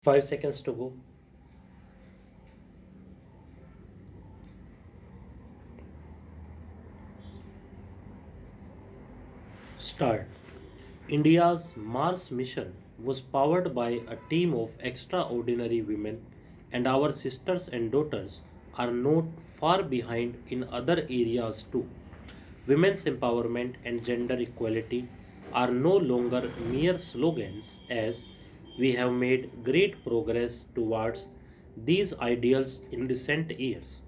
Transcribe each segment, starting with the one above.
5 seconds to go. Start. India's Mars mission was powered by a team of extraordinary women, and our sisters and daughters are not far behind in other areas too. Women's empowerment and gender equality are no longer mere slogans, as we have made great progress towards these ideals in recent years.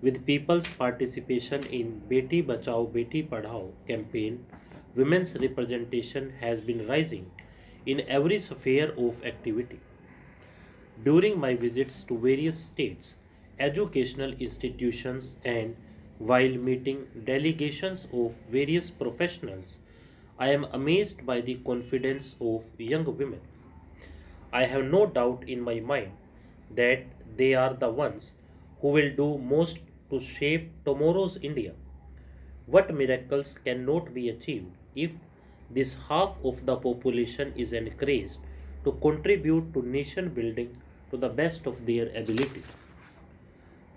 With people's participation in Beti Bachao Beti Padhao campaign, women's representation has been rising in every sphere of activity. During my visits to various states, educational institutions, and while meeting delegations of various professionals, I am amazed by the confidence of young women. I have no doubt in my mind that they are the ones who will do most to shape tomorrow's India. What miracles cannot be achieved if this half of the population is encouraged to contribute to nation building to the best of their ability?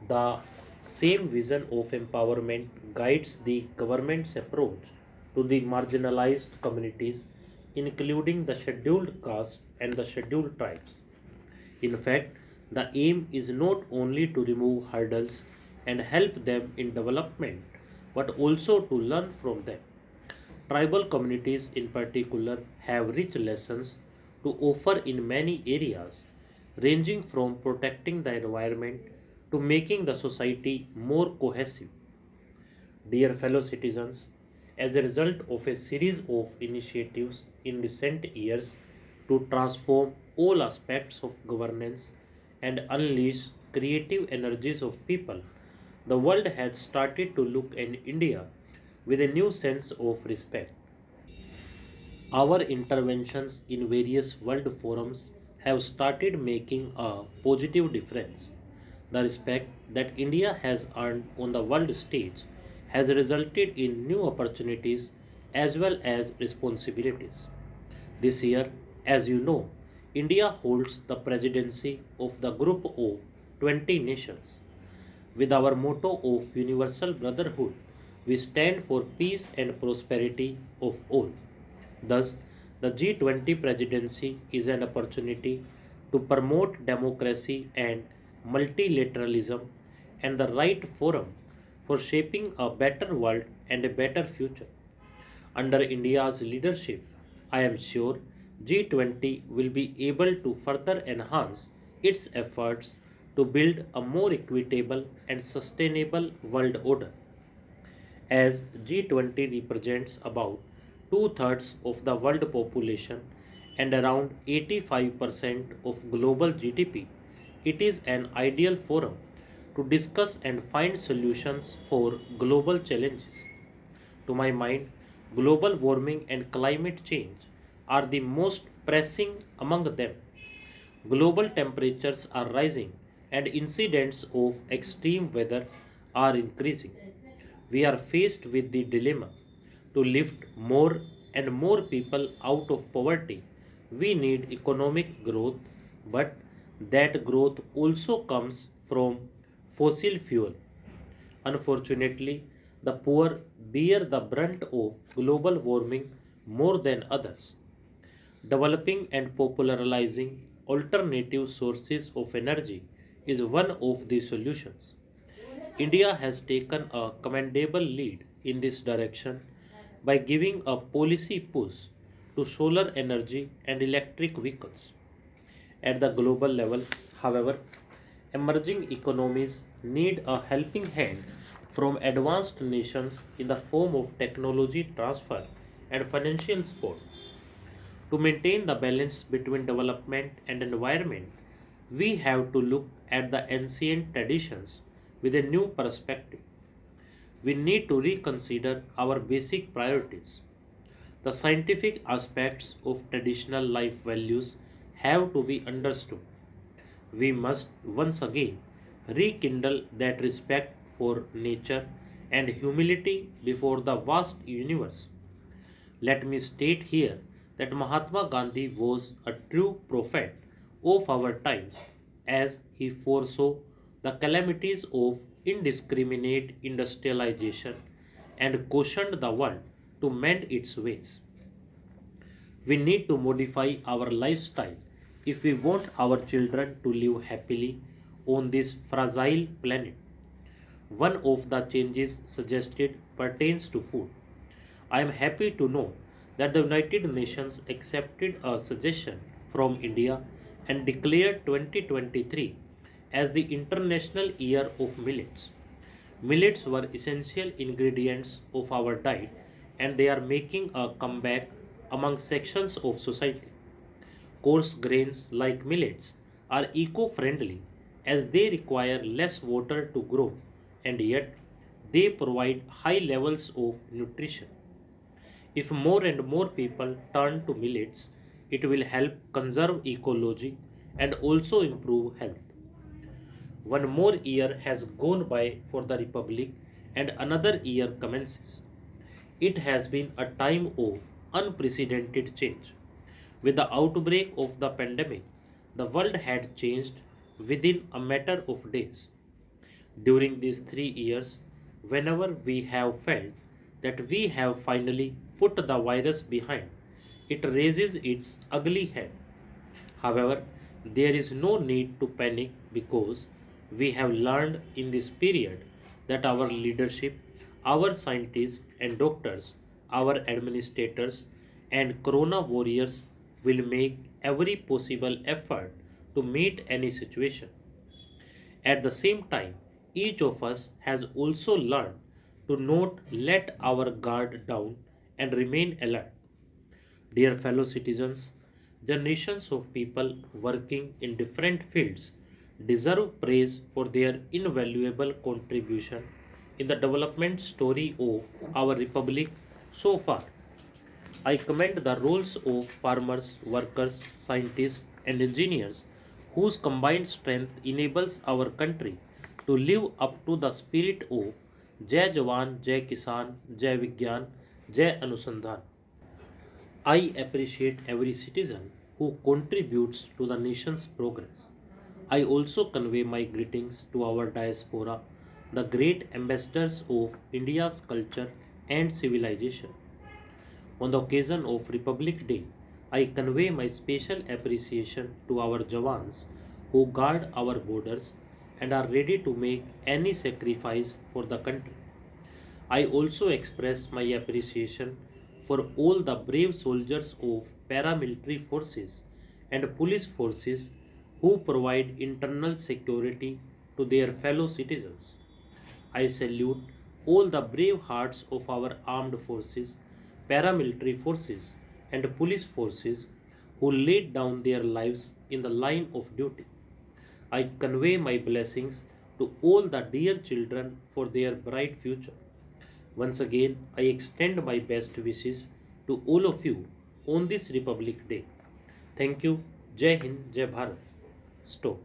The same vision of empowerment guides the government's approach to the marginalized communities, including the scheduled caste and the scheduled tribes. In fact, the aim is not only to remove hurdles and help them in development, but also to learn from them. Tribal communities, in particular, have rich lessons to offer in many areas, ranging from protecting the environment to making the society more cohesive. Dear fellow citizens, as a result of a series of initiatives in recent years to transform all aspects of governance and unleash creative energies of people, the world has started to look at India with a new sense of respect. Our interventions in various world forums have started making a positive difference. The respect that India has earned on the world stage has resulted in new opportunities as well as responsibilities. This year, as you know, India holds the presidency of the group of 20 nations. With our motto of universal brotherhood, we stand for peace and prosperity of all. Thus, the G20 presidency is an opportunity to promote democracy and multilateralism and the right forum for shaping a better world and a better future. Under India's leadership, I am sure G20 will be able to further enhance its efforts to build a more equitable and sustainable world order. As G20 represents about two-thirds of the world population and around 85% of global GDP, it is an ideal forum to discuss and find solutions for global challenges. To my mind, global warming and climate change are the most pressing among them. Global temperatures are rising and incidents of extreme weather are increasing. We are faced with the dilemma to lift more and more people out of poverty. We need economic growth, but that growth also comes from fossil fuel. Unfortunately, the poor bear the brunt of global warming more than others. Developing and popularizing alternative sources of energy is one of the solutions. India has taken a commendable lead in this direction by giving a policy push to solar energy and electric vehicles. At the global level, however, emerging economies need a helping hand from advanced nations in the form of technology transfer and financial support. To maintain the balance between development and environment, we have to look at the ancient traditions with a new perspective. We need to reconsider our basic priorities. The scientific aspects of traditional life values have to be understood. We must once again rekindle that respect for nature and humility before the vast universe. Let me state here that Mahatma Gandhi was a true prophet of our times, as he foresaw the calamities of indiscriminate industrialization and cautioned the world to mend its ways. We need to modify our lifestyle if we want our children to live happily on this fragile planet. One of the changes suggested pertains to food. I am happy to know that the United Nations accepted a suggestion from India and declared 2023 as the International Year of Millets. Millets were essential ingredients of our diet and they are making a comeback among sections of society. Coarse grains like millets are eco friendly as they require less water to grow and yet they provide high levels of nutrition. If more and more people turn to millets, it will help conserve ecology and also improve health. One more year has gone by for the Republic and another year commences. It has been a time of unprecedented change. With the outbreak of the pandemic, the world had changed within a matter of days. During these 3 years, whenever we have felt that we have finally put the virus behind, it raises its ugly head. However, there is no need to panic because we have learned in this period that our leadership, our scientists and doctors, our administrators, and corona warriors will make every possible effort to meet any situation. At the same time, each of us has also learned to not let our guard down and remain alert. Dear fellow citizens, generations of people working in different fields deserve praise for their invaluable contribution in the development story of our republic so far. I commend the roles of farmers, workers, scientists, and engineers whose combined strength enables our country to live up to the spirit of Jai Jawan, Jai Kisan, Jai Vigyan, Jai Anusandhan. I appreciate every citizen who contributes to the nation's progress. I also convey my greetings to our diaspora, the great ambassadors of India's culture and civilization. On the occasion of Republic Day, I convey my special appreciation to our Jawans who guard our borders and are ready to make any sacrifice for the country. I also express my appreciation for all the brave soldiers of paramilitary forces and police forces who provide internal security to their fellow citizens. I salute all the brave hearts of our armed forces, paramilitary forces, and police forces who laid down their lives in the line of duty. I convey my blessings to all the dear children for their bright future. Once again, I extend my best wishes to all of you on this Republic Day. Thank you. Jai Hind, Jai Bharat. Stop.